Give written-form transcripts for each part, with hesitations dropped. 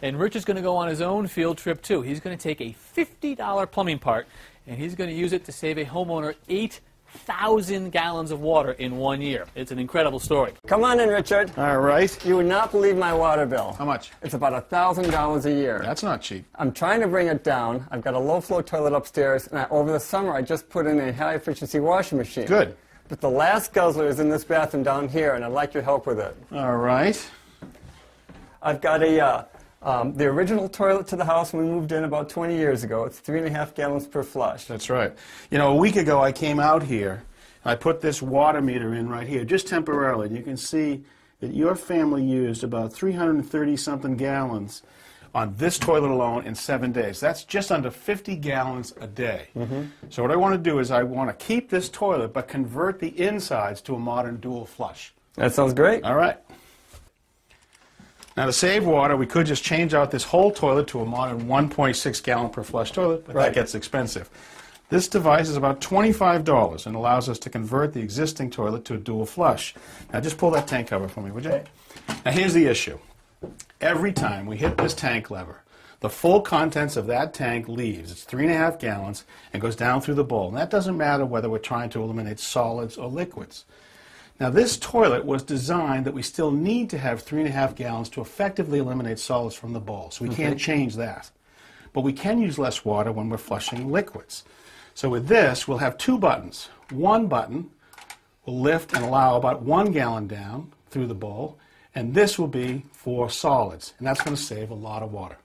And Rich is going to go on his own field trip, too. He's going to take a $50 plumbing part, and he's going to use it to save a homeowner 8,000 gallons of water in 1 year. It's an incredible story. Come on in, Richard. All right. You would not believe my water bill. How much? It's about $1,000 a year. That's not cheap. I'm trying to bring it down. I've got a low-flow toilet upstairs, and over the summer I just put in a high-efficiency washing machine. Good. But the last guzzler is in this bathroom down here, and I'd like your help with it. All right. I've got the original toilet to the house when we moved in about 20 years ago. It's 3.5 gallons per flush. That's right. You know, a week ago I came out here. I put this water meter in right here, just temporarily. And you can see that your family used about 330-something gallons on this toilet alone in 7 days. That's just under 50 gallons a day. So what I want to do is I want to keep this toilet but convert the insides to a modern dual flush. That sounds great. All right. Now to save water, we could just change out this whole toilet to a modern 1.6 gallon per flush toilet, but that gets expensive. This device is about $25 and allows us to convert the existing toilet to a dual flush. Now just pull that tank cover for me, would you? Now here's the issue. Every time we hit this tank lever, the full contents of that tank leaves. It's 3.5 gallons and goes down through the bowl. And that doesn't matter whether we're trying to eliminate solids or liquids. Now this toilet was designed that we still need to have 3.5 gallons to effectively eliminate solids from the bowl. So we can't change that. But we can use less water when we're flushing liquids. So with this, we'll have two buttons. One button will lift and allow about 1 gallon down through the bowl. And this will be for solids, and that's going to save a lot of water.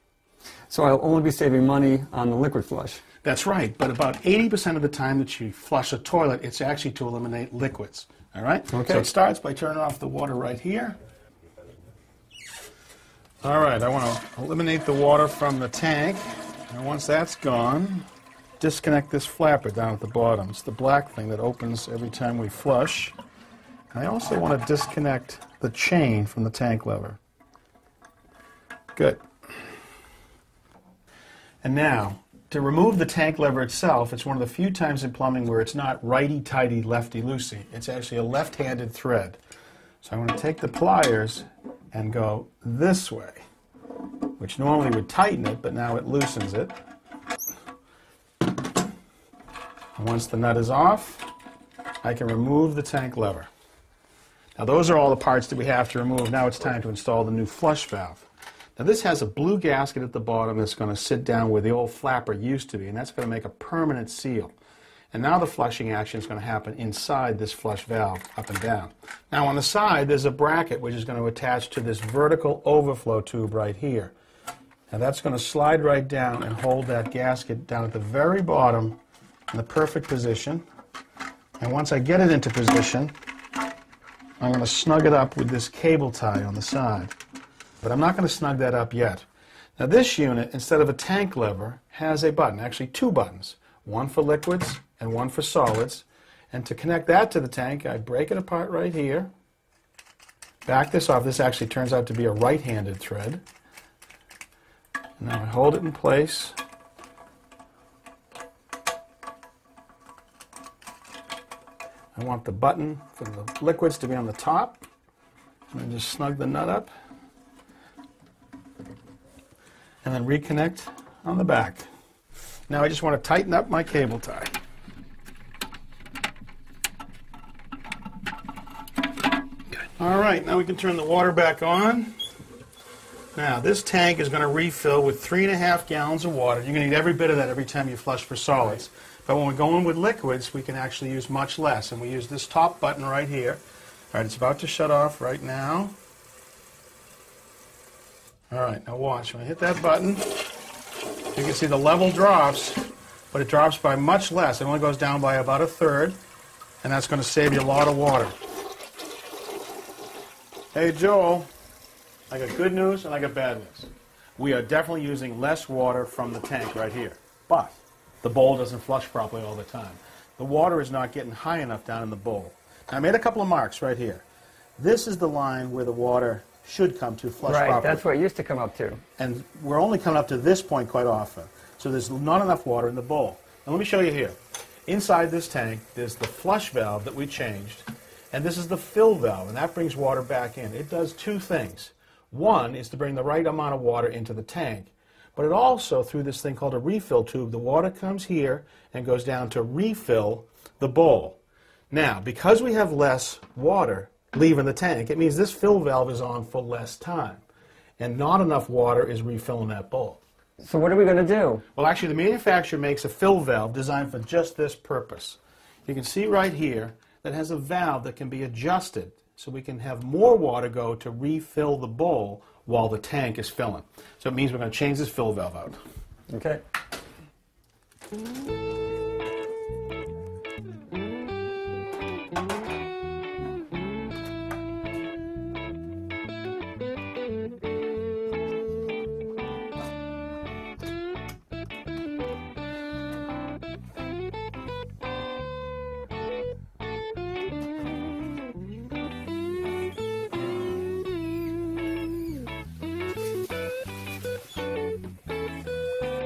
So I'll only be saving money on the liquid flush. That's right, but about 80% of the time that you flush a toilet, it's actually to eliminate liquids. All right? Okay. So it starts by turning off the water right here. All right, I want to eliminate the water from the tank. And once that's gone, disconnect this flapper down at the bottom. It's the black thing that opens every time we flush. I also want to disconnect the chain from the tank lever. Good. And now, to remove the tank lever itself, it's one of the few times in plumbing where it's not righty-tighty, lefty-loosey. It's actually a left-handed thread. So I'm going to take the pliers and go this way, which normally would tighten it, but now it loosens it. And once the nut is off, I can remove the tank lever. Now those are all the parts that we have to remove. Now it's time to install the new flush valve. Now this has a blue gasket at the bottom that's going to sit down where the old flapper used to be, and that's going to make a permanent seal. And now the flushing action is going to happen inside this flush valve, up and down. Now on the side there's a bracket which is going to attach to this vertical overflow tube right here. Now that's going to slide right down and hold that gasket down at the very bottom in the perfect position. And once I get it into position, I'm going to snug it up with this cable tie on the side. But I'm not going to snug that up yet. Now this unit, instead of a tank lever, has a button, actually two buttons. One for liquids and one for solids. And to connect that to the tank, I break it apart right here. Back this off. This actually turns out to be a right-handed thread. And now I hold it in place. I want the button for the liquids to be on the top. And then just snug the nut up. And then reconnect on the back. Now I just want to tighten up my cable tie. Good. All right, now we can turn the water back on. Now this tank is going to refill with 3.5 gallons of water. You're going to need every bit of that every time you flush for solids. But when we're going with liquids, we can actually use much less. And we use this top button right here. All right, it's about to shut off right now. All right, now watch. When I hit that button, you can see the level drops, but it drops by much less. It only goes down by about 1/3, and that's going to save you a lot of water. Hey, Joel, I got good news and I got bad news. We are definitely using less water from the tank right here, but the bowl doesn't flush properly all the time. The water is not getting high enough down in the bowl. Now, I made a couple of marks right here. This is the line where the water should come to flush properly. Right, that's where it used to come up to. And we're only coming up to this point quite often. So there's not enough water in the bowl. Now let me show you here. Inside this tank, there's the flush valve that we changed, and this is the fill valve, and that brings water back in. It does two things. One is to bring the right amount of water into the tank, but it also, through this thing called a refill tube, the water comes here and goes down to refill the bowl. Now, because we have less water leaving the tank, it means this fill valve is on for less time, and not enough water is refilling that bowl. So what are we going to do? Well, actually, the manufacturer makes a fill valve designed for just this purpose. You can see right here that has a valve that can be adjusted so we can have more water go to refill the bowl while the tank is filling. So it means we're going to change this fill valve out. Okay.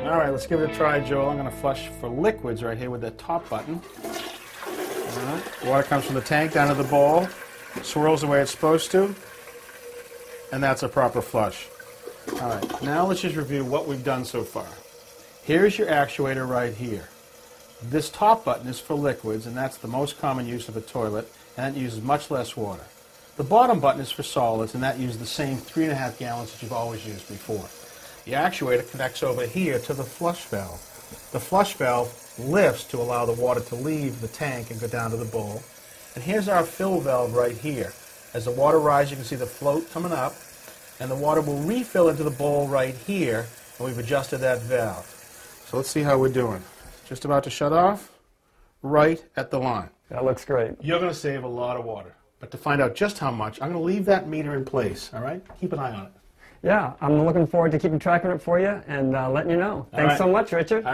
All right, let's give it a try, Joel. I'm going to flush for liquids right here with that top button. All right. Water comes from the tank down to the bowl, swirls the way it's supposed to, and that's a proper flush. All right, now let's just review what we've done so far. Here's your actuator right here. This top button is for liquids, and that's the most common use of a toilet, and it uses much less water. The bottom button is for solids, and that uses the same 3.5 gallons that you've always used before. The actuator connects over here to the flush valve. The flush valve lifts to allow the water to leave the tank and go down to the bowl. And here's our fill valve right here. As the water rises, you can see the float coming up, and the water will refill into the bowl right here, and we've adjusted that valve. So let's see how we're doing. Just about to shut off, right at the line. That looks great. You're going to save a lot of water. But to find out just how much, I'm going to leave that meter in place, all right? Keep an eye on it. Yeah, I'm looking forward to keeping track of it for you and letting you know. Thanks so much, Richard.